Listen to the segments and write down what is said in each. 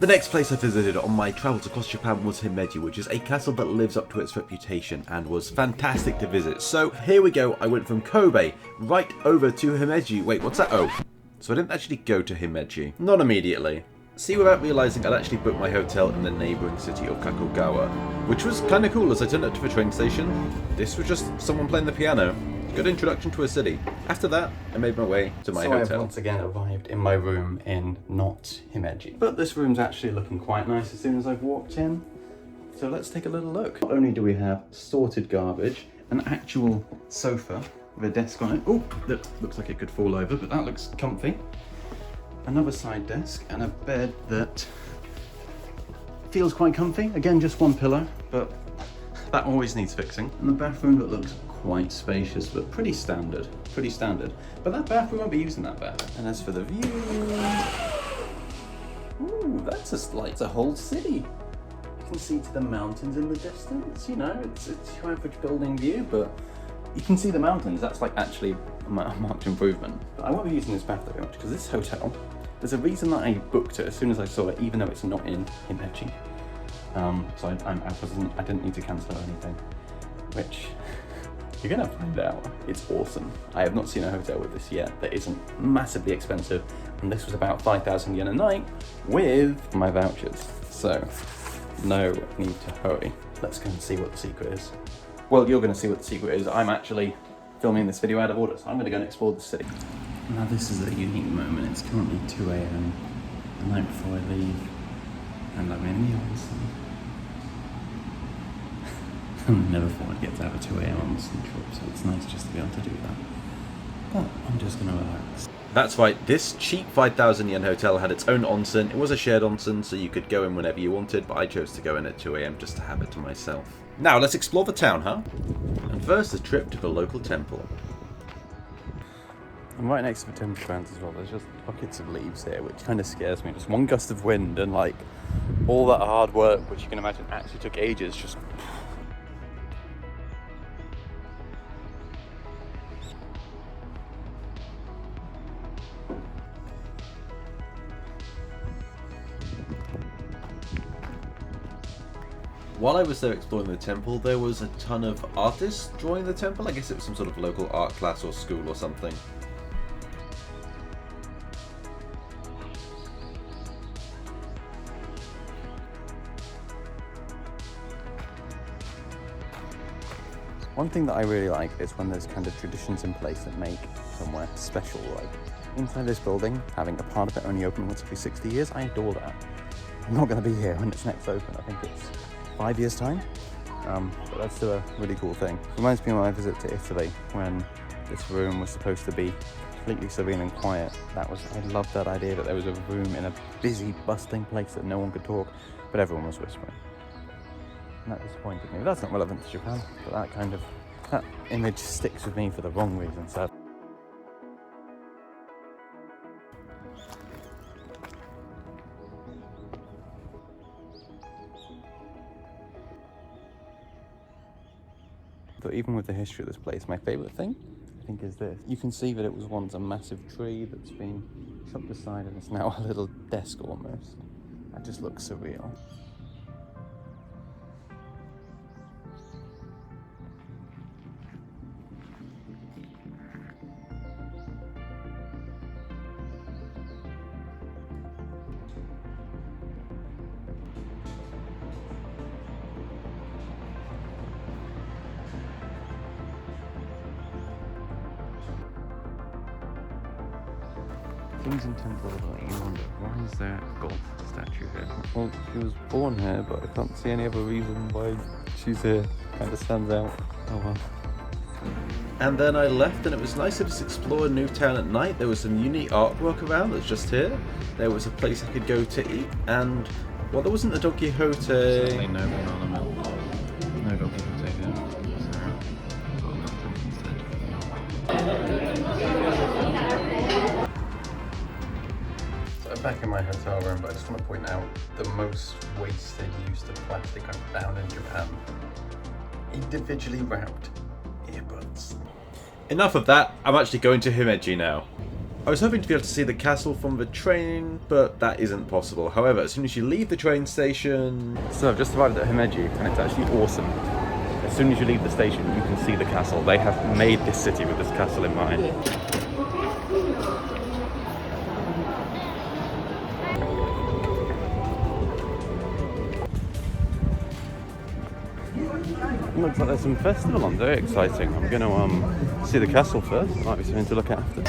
The next place I visited on my travels across Japan was Himeji, which is a castle that lives up to its reputation and was fantastic to visit. So here we go, I went from Kobe right over to Himeji. Wait, what's that? Oh, so I didn't actually go to Himeji. Not immediately. See, without realising, I'd actually booked my hotel in the neighbouring city of Kakogawa, which was kind of cool as I turned up to the train station. This was just someone playing the piano. Good introduction to a city. After that, I made my way to my hotel. I've once again arrived in my room in not Himeji. But this room's actually looking quite nice as soon as I've walked in. So let's take a little look. Not only do we have sorted garbage, an actual sofa with a desk on it. Oh, that looks like it could fall over, but that looks comfy. Another side desk and a bed that feels quite comfy. Again, just one pillow, but that always needs fixing. And the bathroom that looks quite spacious, but pretty standard. But that bathroom, won't be using that bath. And as for the view, ooh, that's a whole city. You can see to the mountains in the distance. You know, it's your average building view, but you can see the mountains. That's like actually a marked improvement. But I won't be using this bath very much because this hotel, there's a reason that I booked it as soon as I saw it, even though it's not in Himeji. So I didn't need to cancel or anything, which you're gonna find out. It's awesome. I have not seen a hotel with this yet that isn't massively expensive, and this was about 5,000 yen a night with my vouchers. So no need to hurry. Let's go and see what the secret is. Well, you're gonna see what the secret is. I'm actually filming this video out of order, so I'm gonna go and explore the city. Now this is a unique moment. It's currently 2 AM, the night before I leave, and I'm in the onsen. I never thought I'd get to have a 2 AM onsen trip, so it's nice just to be able to do that. But I'm just gonna relax. That's right, this cheap 5,000 yen hotel had its own onsen. It was a shared onsen, so you could go in whenever you wanted, but I chose to go in at 2 AM just to have it to myself. Now let's explore the town, huh? And first, a trip to the local temple. I'm right next to the timber grounds as well. There's just buckets of leaves here, which kind of scares me. Just one gust of wind and like all that hard work, which you can imagine actually took ages, just... While I was there exploring the temple, there was a ton of artists drawing the temple. I guess it was some sort of local art class or school or something. One thing that I really like is when there's kind of traditions in place that make somewhere special. Like inside this building, having a part of it only open once every 60 years, I adore that. I'm not going to be here when it's next open. I think it's 5 years time, but that's still a really cool thing. Reminds me of my visit to Italy when this room was supposed to be completely serene and quiet. I loved that idea that there was a room in a busy, bustling place that no one could talk, but everyone was whispering. And that disappointed me. That's not relevant to Japan, but that image sticks with me for the wrong reason, sadly. But even with the history of this place, my favourite thing, I think, is this. You can see that it was once a massive tree that's been chopped aside and it's now a little desk almost. That just looks surreal. Things in temple that you wonder, why is there a golf statue here? Well, she was born here, but I can't see any other reason why she's here. Kind of stands out. Oh well. And then I left, and it was nice to just explore a new town at night. There was some unique artwork around that's just here. There was a place I could go to eat, and well, there wasn't a Don Quixote. Sadly, no banana milk. No Don Quixote here. So, got milk instead. So I'm back in my hotel room, but I just want to point out the most wasted use of plastic I've found in Japan. Individually wrapped earbuds. Enough of that, I'm actually going to Himeji now. I was hoping to be able to see the castle from the train, but that isn't possible. However, as soon as you leave the train station... So I've just arrived at Himeji, and it's actually awesome. As soon as you leave the station, you can see the castle. They have made this city with this castle in mind. Looks like there's some festival on. Very exciting. I'm going to see the castle first. Might be something to look at after.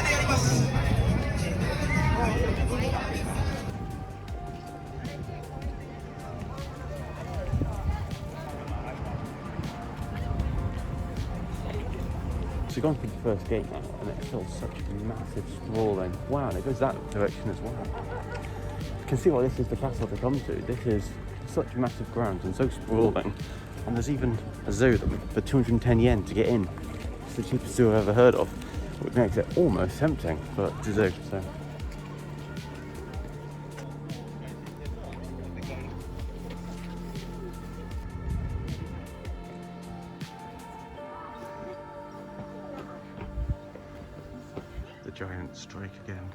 So we've gone through the first gate now, and it's still such a massive sprawling. Wow, and it goes that direction as well. You can see why this is the castle to come to. This is such massive grounds and so sprawling. And there's even a zoo for 210 yen to get in. It's the cheapest zoo I've ever heard of, which makes it almost tempting, but it's a zoo, so. The giant strike again.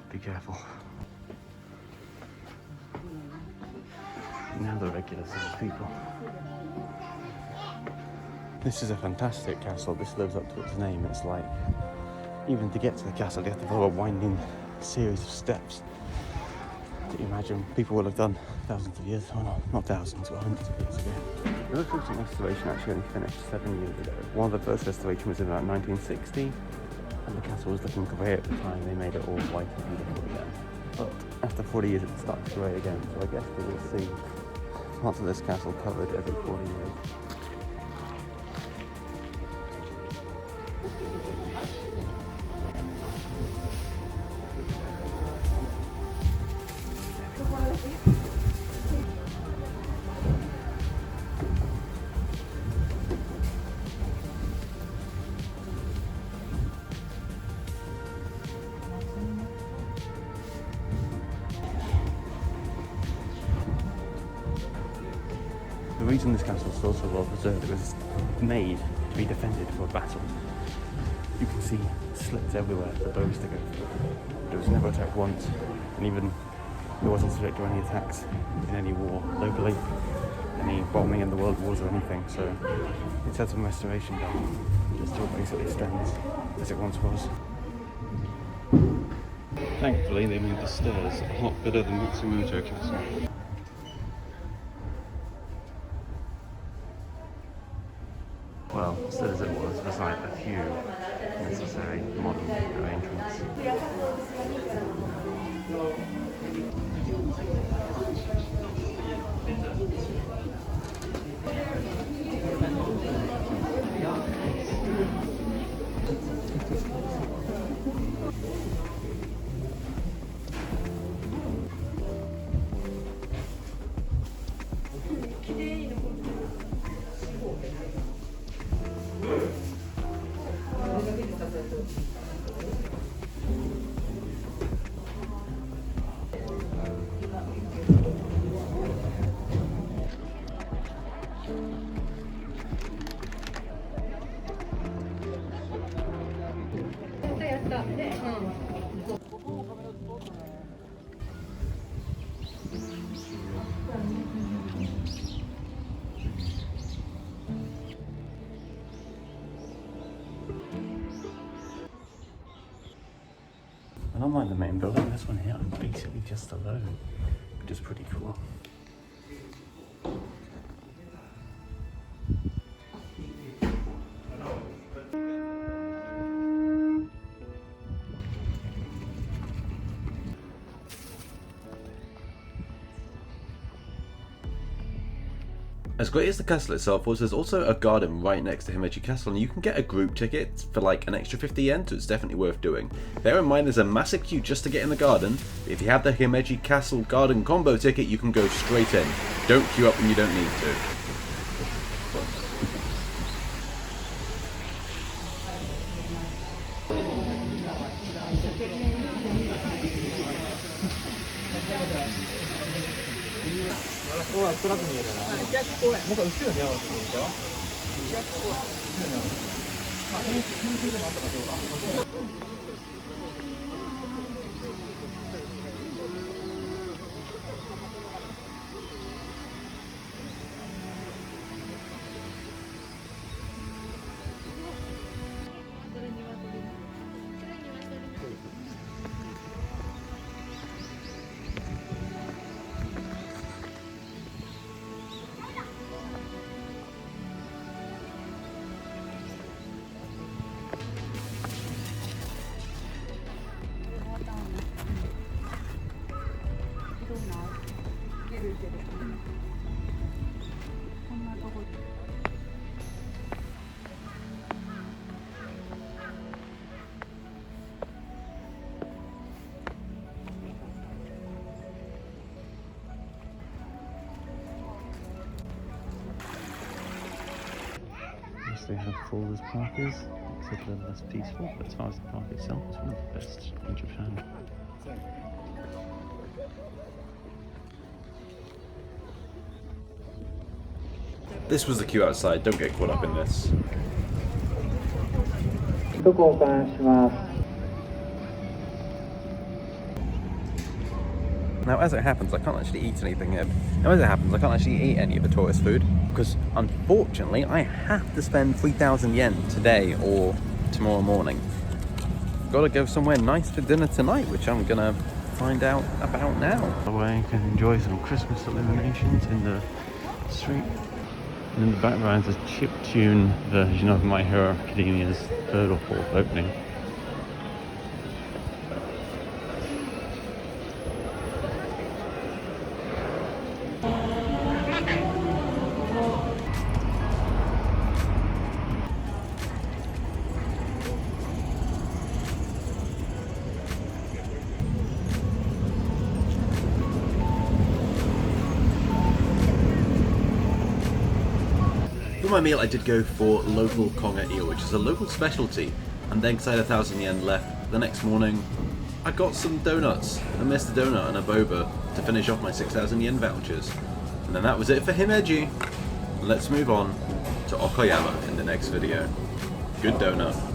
Be careful. Now the regular size people. This is a fantastic castle. This lives up to its name. It's like, even to get to the castle, you have to follow a winding series of steps that you imagine people would have done thousands of years, well, not thousands, but hundreds of years ago. The most recent restoration actually only finished 7 years ago. One of the first restorations was in about 1960, and the castle was looking grey at the time. They made it all white and beautiful again. But after 40 years, it started to grey again, so I guess we will see parts of this castle covered every 40 years. The reason this castle is still so well preserved, it was made to be defended for a battle. You can see slits everywhere for bows to go through. It was never attacked once, and even it wasn't subject to any attacks in any war locally, any bombing in the world wars or anything, so it's had some restoration done. It still basically stands as it once was. Thankfully they made the stairs a lot better than Matsumoto Castle. Well, still as it was, beside a few necessary modern arrangements. I don't mind the main building, this one here I'm basically just alone, which is pretty cool. As great as the castle itself was, there's also a garden right next to Himeji Castle, and you can get a group ticket for like an extra 50 yen, so it's definitely worth doing. Bear in mind there's a massive queue just to get in the garden. If you have the Himeji Castle garden combo ticket, you can go straight in. Don't queue up when you don't need to. Yes, they have full as park is, except a little less peaceful, but as far as the park itself, it's one of the best in Japan. This was the queue outside, don't get caught up in this. Now as it happens, I can't actually eat anything here. Now as it happens, I can't actually eat any of the tourist food because unfortunately I have to spend 3,000 yen today or tomorrow morning. Gotta go somewhere nice for dinner tonight, which I'm gonna find out about now. Away, you can enjoy some Christmas illuminations in the street. And in the background is a chiptune version of My Hero Academia's third or fourth opening. For my meal I did go for local Konga eel, which is a local specialty, and then because I had 1,000 yen left, the next morning I got some donuts, a Mr. Donut and a boba to finish off my 6,000 yen vouchers. And then that was it for Himeji. Let's move on to Okayama in the next video. Good donut.